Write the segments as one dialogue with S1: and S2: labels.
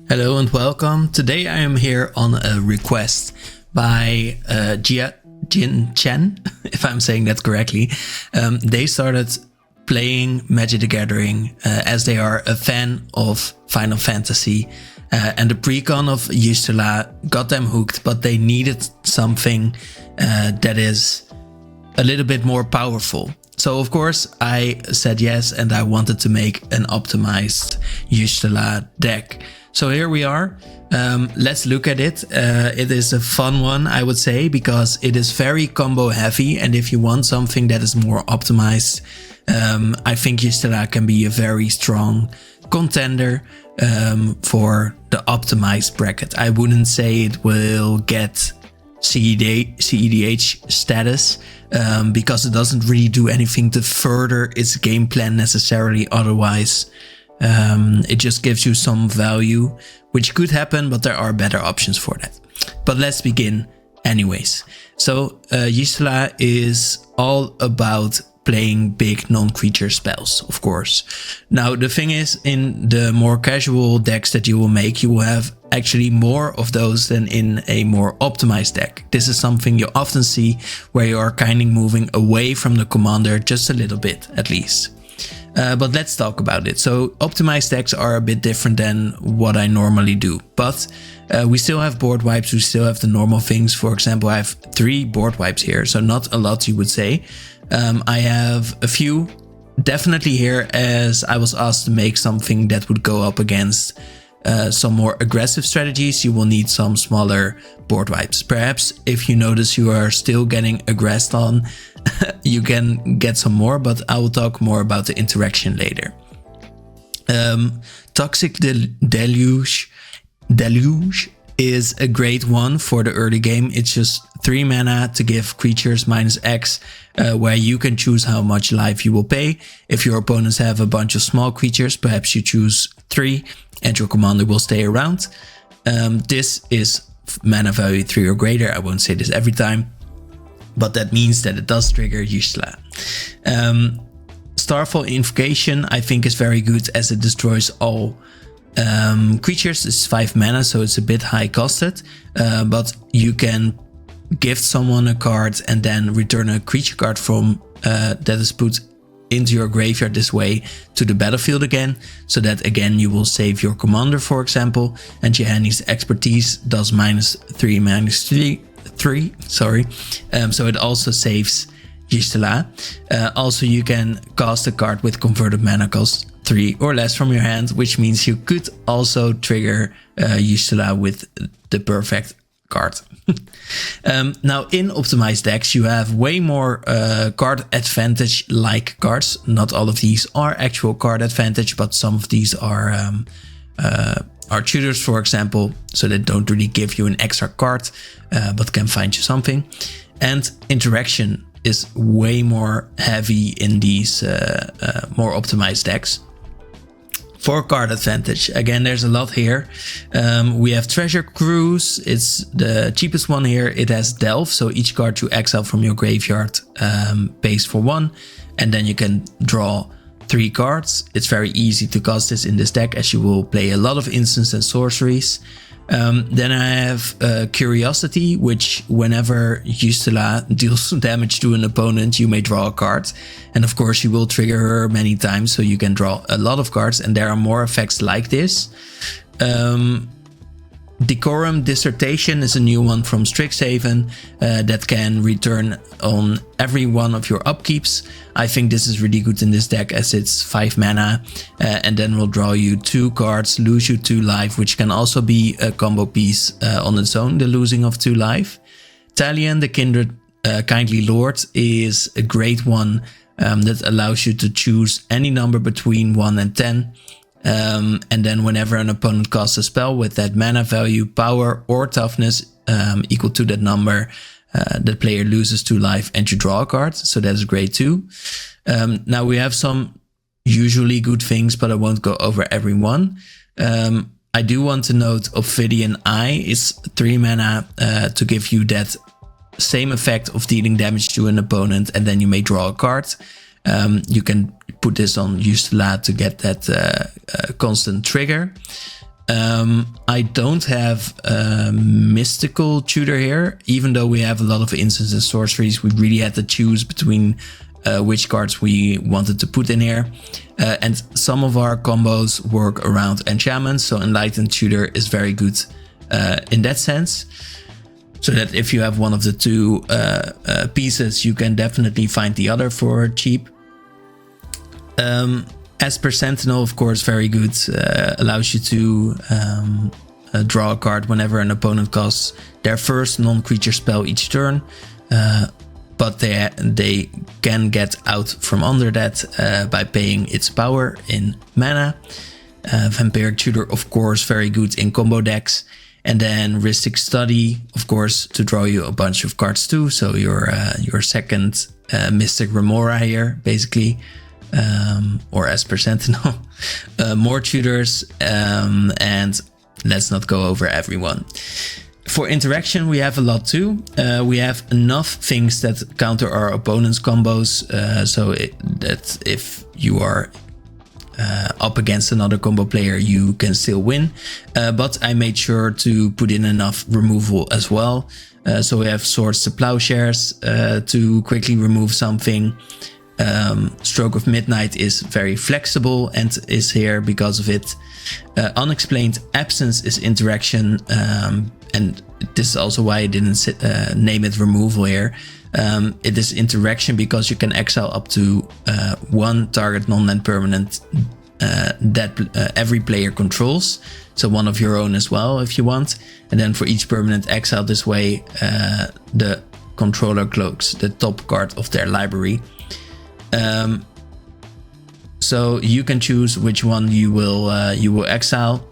S1: Hello and welcome. Today I am here on a request by Jin Chen, if I'm saying that correctly. They started playing Magic the Gathering as they are a fan of Final Fantasy. And the precon of Yshtola got them hooked, but they needed something that is a little bit more powerful. So of course I said yes, and I wanted to make an optimized Yshtola deck. So here we are. Let's look at it. It is a fun one, I would say, because it is very combo heavy. And if you want something that is more optimized, I think Yshtola can be a very strong contender for the optimized bracket. I wouldn't say it will get CEDH status because it doesn't really do anything to further its game plan necessarily. Otherwise, it just gives you some value, which could happen, but there are better options for that. But let's begin anyways. So Yshtola is all about playing big non-creature spells, of course. Now the thing is, in the more casual decks that you will make, you will have actually more of those than in a more optimized deck. This is something you often see where you are kind of moving away from the commander just a little bit at least. But let's talk about it. So optimized decks are a bit different than what I normally do, but we still have board wipes, we still have the normal things. For example, I have 3 board wipes here, so not a lot you would say. I have a few definitely here as I was asked to make something that would go up against some more aggressive strategies. You will need some smaller board wipes. Perhaps if you notice you are still getting aggressed on, you can get some more, but I will talk more about the interaction later. Toxic Deluge is a great one for the early game. It's just 3 mana to give creatures -X, where you can choose how much life you will pay. If your opponents have a bunch of small creatures, perhaps you choose 3 and your commander will stay around. This is mana value 3 or greater. I won't say this every time, but that means that it does trigger Yshtola. Starfall Invocation I think is very good as it destroys all creatures. It's 5 mana, so it's a bit high costed, but you can gift someone a card and then return a creature card from that is put into your graveyard this way to the battlefield again, so that again you will save your commander, for example. And Jihani's Expertise does -3/-3, sorry. So it also saves Yshtola. Also you can cast a card with converted mana cost 3 or less from your hand, which means you could also trigger Yshtola with the perfect card. Now in optimized decks you have way more card advantage like cards. Not all of these are actual card advantage, but some of these are tutors, for example, so they don't really give you an extra card, but can find you something. And interaction is way more heavy in these more optimized decks. For card advantage, again, there's a lot here. We have Treasure Cruise. It's the cheapest one here. It has Delve, so each card you exile from your graveyard pays for 1, and then you can draw 3 cards. It's very easy to cast this in this deck as you will play a lot of instants and sorceries. Then I have Curiosity, which whenever Yshtola deals damage to an opponent, you may draw a card. And of course you will trigger her many times, so you can draw a lot of cards, and there are more effects like this. Decorum Dissertation is a new one from Strixhaven that can return on every one of your upkeeps. I think this is really good in this deck as it's 5 mana and then will draw you 2 cards, lose you 2 life, which can also be a combo piece on its own, the losing of 2 life. Talion, the Kindly Lord, is a great one that allows you to choose any number between 1 and 10. And then whenever an opponent casts a spell with that mana value, power or toughness equal to that number, the player loses 2 life and you draw a card. So that's great too. Now we have some usually good things, but I won't go over every one. I do want to note Ophidian Eye is 3 mana to give you that same effect of dealing damage to an opponent, and then you may draw a card. You can put this on Yshtola to get that constant trigger. I don't have a mystical tutor here, even though we have a lot of instants and sorceries. We really had to choose between which cards we wanted to put in here. And some of our combos work around enchantments, so Enlightened Tutor is very good in that sense. So that if you have one of the two pieces, you can definitely find the other for cheap. Esper Sentinel, of course, very good. Allows you to draw a card whenever an opponent casts their first non-creature spell each turn. But they can get out from under that by paying its power in mana. Vampiric Tutor, of course, very good in combo decks. And then Rhystic Study, of course, to draw you a bunch of cards too. So your second Mystic Remora here, basically. Or Esper Sentinel. More tutors, and let's not go over everyone. For interaction, we have a lot too. We have enough things that counter our opponent's combos, so that if you are up against another combo player, you can still win. But I made sure to put in enough removal as well. So we have Swords to Plowshares to quickly remove something. Stroke of Midnight is very flexible and is here because of it. Unexplained Absence is interaction, and this is also why I didn't name it removal here. It is interaction because you can exile up to one target non-land permanent that every player controls. So one of your own as well if you want. And then for each permanent exile this way, the controller cloaks the top card of their library. So you can choose which one you will exile.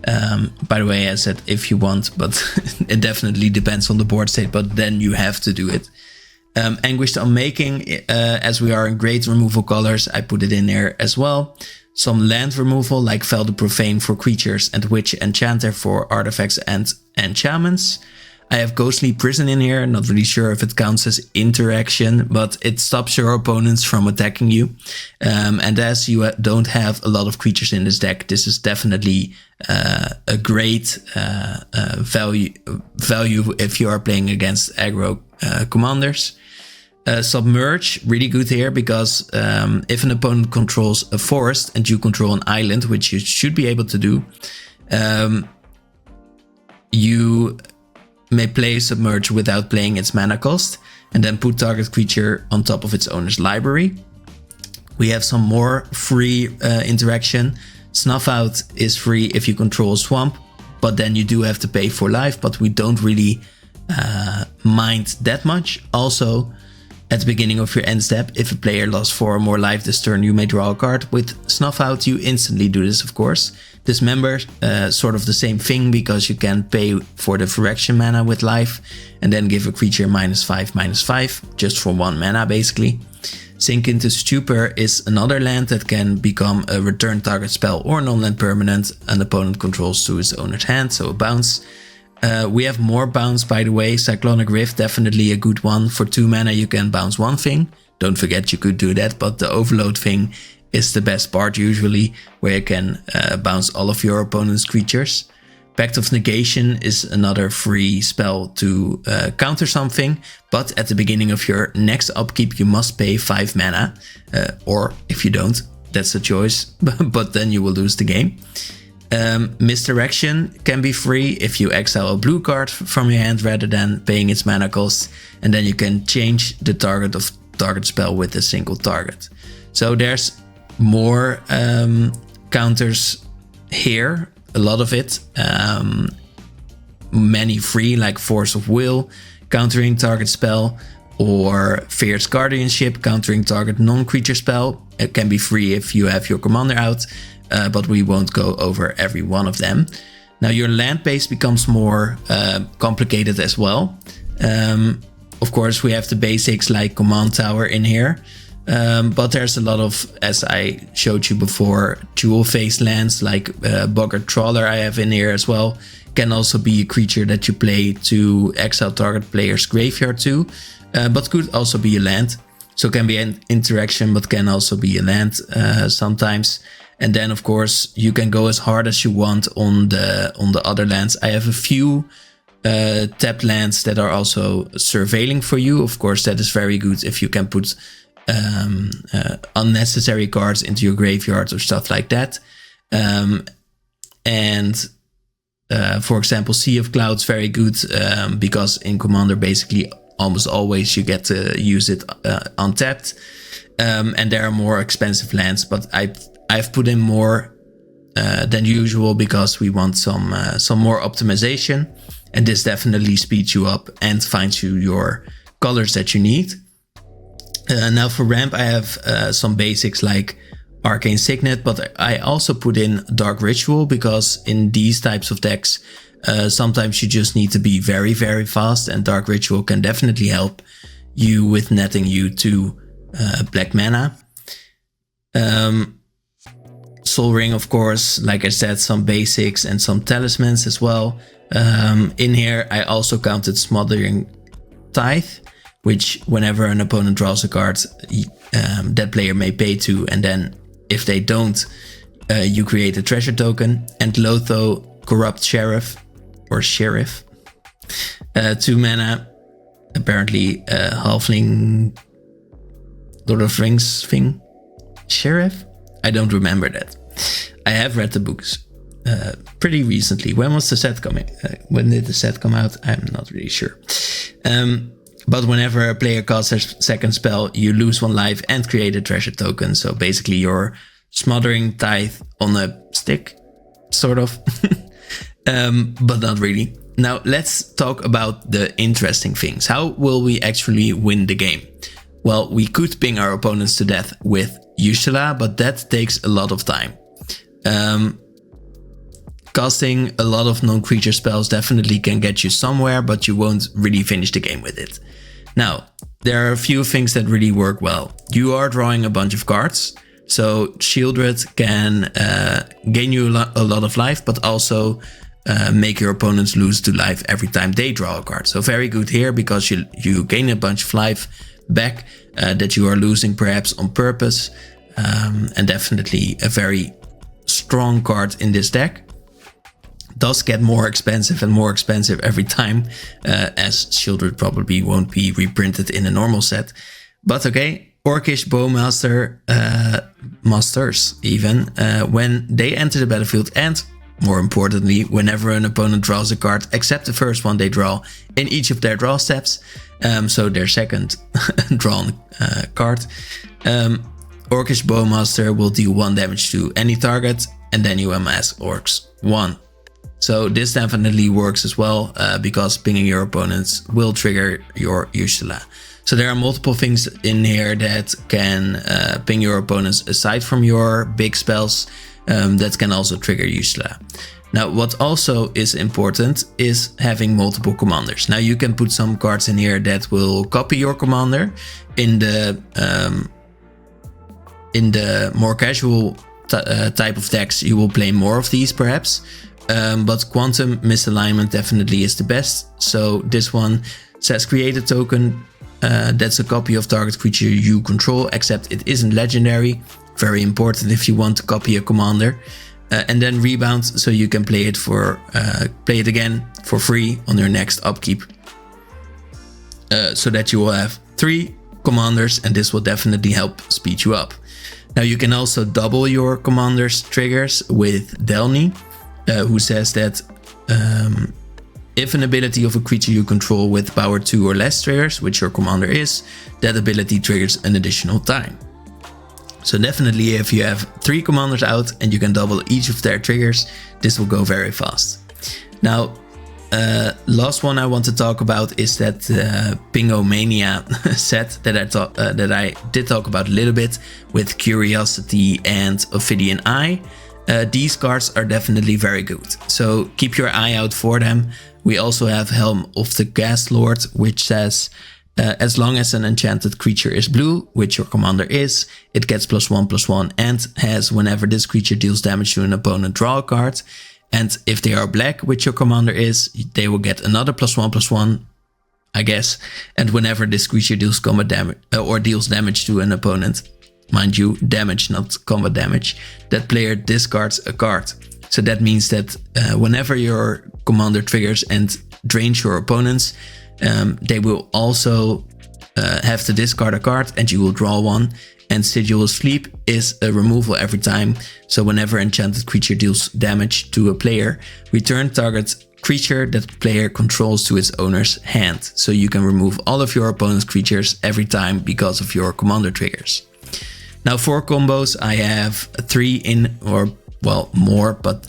S1: By the way, I said if you want, but it definitely depends on the board state, but then you have to do it. Anguished Unmaking, as we are in great removal colors, I put it in there as well. Some land removal like Fel the Profane for creatures and Witch Enchanter for artifacts and enchantments. I have Ghostly Prison in here, not really sure if it counts as interaction, but it stops your opponents from attacking you. And as you don't have a lot of creatures in this deck, this is definitely a great value if you are playing against aggro commanders. Submerge, really good here because if an opponent controls a forest and you control an island, which you should be able to do, you may play Submerge without playing its mana cost, and then put target creature on top of its owner's library. We have some more free interaction. Snuff Out is free if you control Swamp, but then you do have to pay for life, but we don't really mind that much. Also, at the beginning of your end step, if a player lost 4 or more life this turn, you may draw a card. With Snuff Out, you instantly do this, of course. Dismember, sort of the same thing, because you can pay for the Phyrexian mana with life, and then give a creature -5/-5, just for 1 mana, basically. Sink into Stupor is another land that can become a return target spell or non-land permanent an opponent controls to his owner's hand, so a bounce. We have more bounce, by the way. Cyclonic Rift, definitely a good one. For 2 mana you can bounce 1 thing. Don't forget you could do that, but the Overload thing is the best part usually, where you can bounce all of your opponent's creatures. Pact of Negation is another free spell to counter something, but at the beginning of your next upkeep you must pay 5 mana, or if you don't, that's a choice, but then you will lose the game. Misdirection can be free if you exile a blue card from your hand rather than paying its mana cost, and then you can change the target of target spell with a single target. So there's more counters here, a lot of it. Many free, like Force of Will, countering target spell, or Fierce Guardianship, countering target non-creature spell. It can be free if you have your commander out, but we won't go over every one of them. Now your land base becomes more complicated as well. Of course, we have the basics like Command Tower in here. But there's a lot of, as I showed you before, jewel face lands like Boggart Trawler I have in here as well. Can also be a creature that you play to exile target player's graveyard too, but could also be a land. So can be an interaction, but can also be a land sometimes. And then of course you can go as hard as you want on the other lands. I have a few tapped lands that are also surveilling for you. Of course, that is very good if you can put unnecessary cards into your graveyard or stuff like that. For example, Sea of Clouds, very good because in Commander basically almost always you get to use it untapped. And there are more expensive lands, but I've put in more than usual because we want some more optimization, and this definitely speeds you up and finds you your colors that you need. Now for ramp, I have some basics like Arcane Signet, but I also put in Dark Ritual because in these types of decks, sometimes you just need to be very, very fast, and Dark Ritual can definitely help you with netting you to black mana. Soul Ring, of course, like I said, some basics and some talismans as well. In here, I also counted Smothering Tithe, which whenever an opponent draws a card, that player may pay to, and then if they don't, you create a treasure token. And Lotho, Corrupt Sheriff, or Sheriff, 2 mana, apparently halfling Lord of Rings thing. Sheriff? I don't remember that. I have read the books pretty recently. When was the set coming? When did the set come out? I'm not really sure. But whenever a player casts their second spell, you lose 1 life and create a treasure token. So basically you're Smothering Tithe on a stick, sort of. But not really. Now let's talk about the interesting things. How will we actually win the game? Well, we could ping our opponents to death with Yshtola, but that takes a lot of time. Casting a lot of non-creature spells definitely can get you somewhere, but you won't really finish the game with it. Now, there are a few things that really work well. You are drawing a bunch of cards, so Shieldred can gain you a lot of life, but also make your opponents lose 2 life every time they draw a card. So very good here because you gain a bunch of life back that you are losing perhaps on purpose, and definitely a very strong card in this deck. Does get more expensive and more expensive every time, as Shieldred probably won't be reprinted in a normal set. But okay, Orcish Bowmaster Masters even, when they enter the battlefield, and more importantly, whenever an opponent draws a card except the first one they draw in each of their draw steps, so their second drawn card, Orcish Bowmaster will deal 1 damage to any target, and then you amass Orcs 1. So this definitely works as well, because pinging your opponents will trigger your Yshtola. So there are multiple things in here that can ping your opponents aside from your big spells, that can also trigger Yshtola. Now, what also is important is having multiple commanders. Now, you can put some cards in here that will copy your commander. In the more casual type of decks, you will play more of these perhaps. But Quantum Misalignment definitely is the best. So this one says create a token that's a copy of target creature you control, except it isn't legendary. Very important if you want to copy a commander. And then rebound, so you can play it again for free on your next upkeep. So that you will have 3 commanders, and this will definitely help speed you up. Now you can also double your commander's triggers with Delny, who says that if an ability of a creature you control with power 2 or less triggers, which your commander is, that ability triggers an additional time. So definitely if you have 3 commanders out and you can double each of their triggers, this will go very fast. Now, last one I want to talk about is that Pingomania set that I did talk about a little bit with Curiosity and Ophidian Eye. These cards are definitely very good, so keep your eye out for them. We also have Helm of the Ghast Lord, which says as long as an enchanted creature is blue, which your commander is, it gets +1/+1 and has whenever this creature deals damage to an opponent, draw a card. And if they are black, which your commander is, they will get another +1/+1, I guess. And whenever this creature deals combat damage or deals damage to an opponent, mind you, damage, not combat damage, that player discards a card. So that means that whenever your commander triggers and drains your opponents, they will also have to discard a card and you will draw one. And Sigil of Sleep is a removal every time. So whenever enchanted creature deals damage to a player, return target creature that player controls to its owner's hand. So you can remove all of your opponent's creatures every time because of your commander triggers. Now for combos, I have 3 in, or well, more, but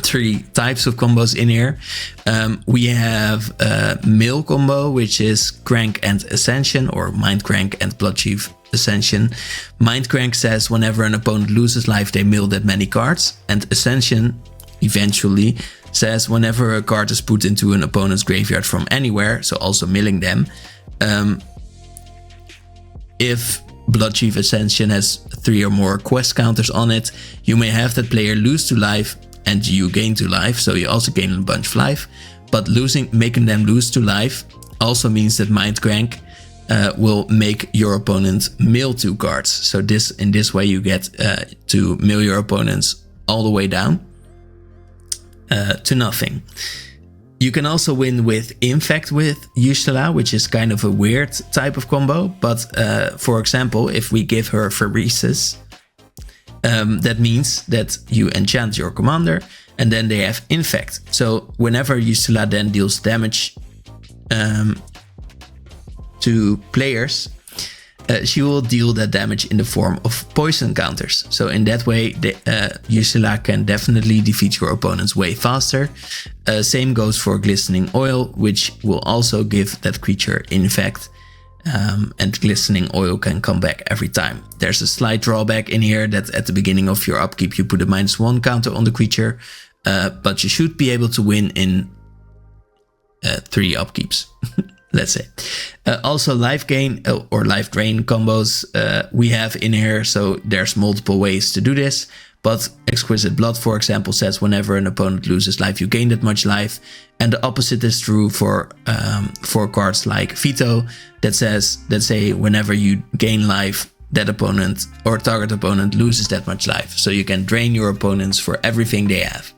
S1: 3 types of combos in here. We have a Mill combo, which is Crank and Ascension, or Mind Crank and Bloodchief Ascension. Mind Crank says whenever an opponent loses life, they mill that many cards. And Ascension, eventually, says whenever a card is put into an opponent's graveyard from anywhere, so also milling them, if Bloodchief Ascension has 3 or more quest counters on it, you may have that player lose 2 life and you gain 2 life, so you also gain a bunch of life. But making them lose 2 life also means that Mind Crank will make your opponent mill 2 cards. So in this way you get to mill your opponents all the way down to nothing. You can also win with Infect with Yshtola, which is kind of a weird type of combo. But for example, if we give her Pheresis, that means that you enchant your commander and then they have Infect. So whenever Yshtola then deals damage to players, she will deal that damage in the form of poison counters. So in that way, Yshtola can definitely defeat your opponents way faster. Same goes for Glistening Oil, which will also give that creature Infect. And Glistening Oil can come back every time. There's a slight drawback in here that at the beginning of your upkeep you put a -1 counter on the creature, but you should be able to win in 3 upkeeps. Let's say. Also life gain or life drain combos we have in here, so there's multiple ways to do this. But Exquisite Blood, for example, says whenever an opponent loses life, you gain that much life. And the opposite is true for cards like Veto, that say whenever you gain life, that opponent or target opponent loses that much life. So you can drain your opponents for everything they have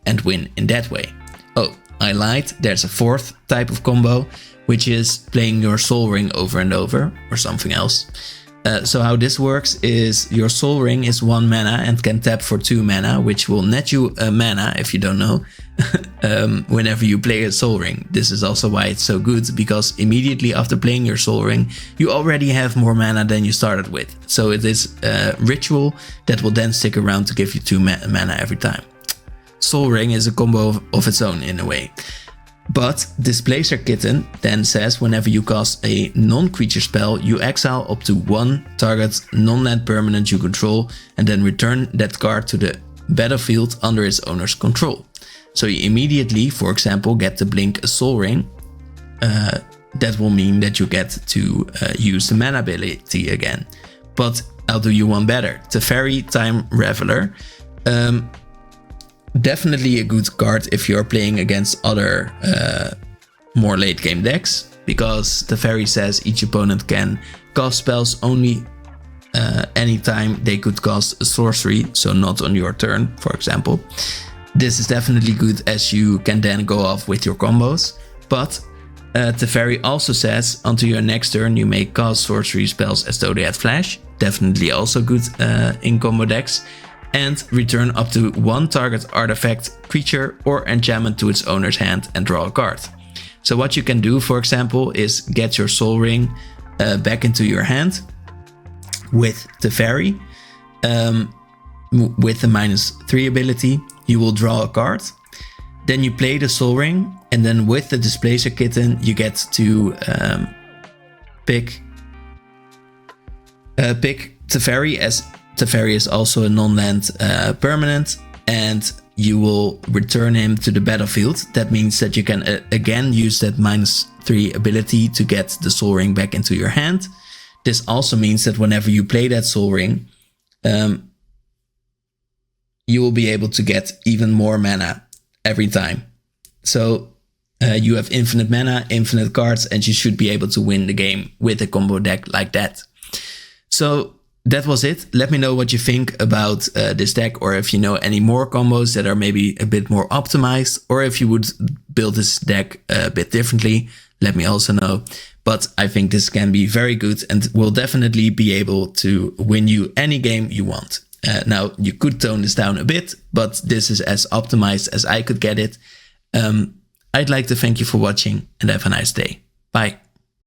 S1: and win in that way. Oh, I lied. There's a 4th type of combo, which is playing your Soul Ring over and over, or something else. So how this works is your Soul Ring is 1 mana and can tap for 2 mana, which will net you a mana, if you don't know, whenever you play a Soul Ring. This is also why it's so good, because immediately after playing your Soul Ring, you already have more mana than you started with. So it is a ritual that will then stick around to give you 2 mana every time. Soul Ring is a combo of its own in a way. But Displacer Kitten then says whenever you cast a non-creature spell, you exile up to 1 target non-land permanent you control and then return that card to the battlefield under its owner's control. So you immediately, for example, get to blink a Soul Ring. That will mean that you get to use the mana ability again. But I'll do you one better. Teferi Time Reveler. Definitely a good card if you're playing against other more late game decks, because Teferi says each opponent can cast spells only anytime they could cast a sorcery, so not on your turn, for example. This is definitely good as you can then go off with your combos, but Teferi also says until your next turn you may cast sorcery spells as though they had flash, definitely also good in combo decks. And return up to 1 target artifact, creature or enchantment to its owner's hand and draw a card. So what you can do, for example, is get your Soul Ring back into your hand with Teferi. With the -3 ability, you will draw a card. Then you play the Soul Ring, and then with the Displacer Kitten, you get to pick Teferi, as Teferi is also a non-land permanent, and you will return him to the battlefield. That means that you can again use that -3 ability to get the Soul Ring back into your hand. This also means that whenever you play that Soul Ring, you will be able to get even more mana every time. So you have infinite mana, infinite cards, and you should be able to win the game with a combo deck like that. So that was it. Let me know what you think about this deck, or if you know any more combos that are maybe a bit more optimized, or if you would build this deck a bit differently. Let me also know. But I think this can be very good and will definitely be able to win you any game you want. Now, you could tone this down a bit, but this is as optimized as I could get it. I'd like to thank you for watching and have a nice day. Bye.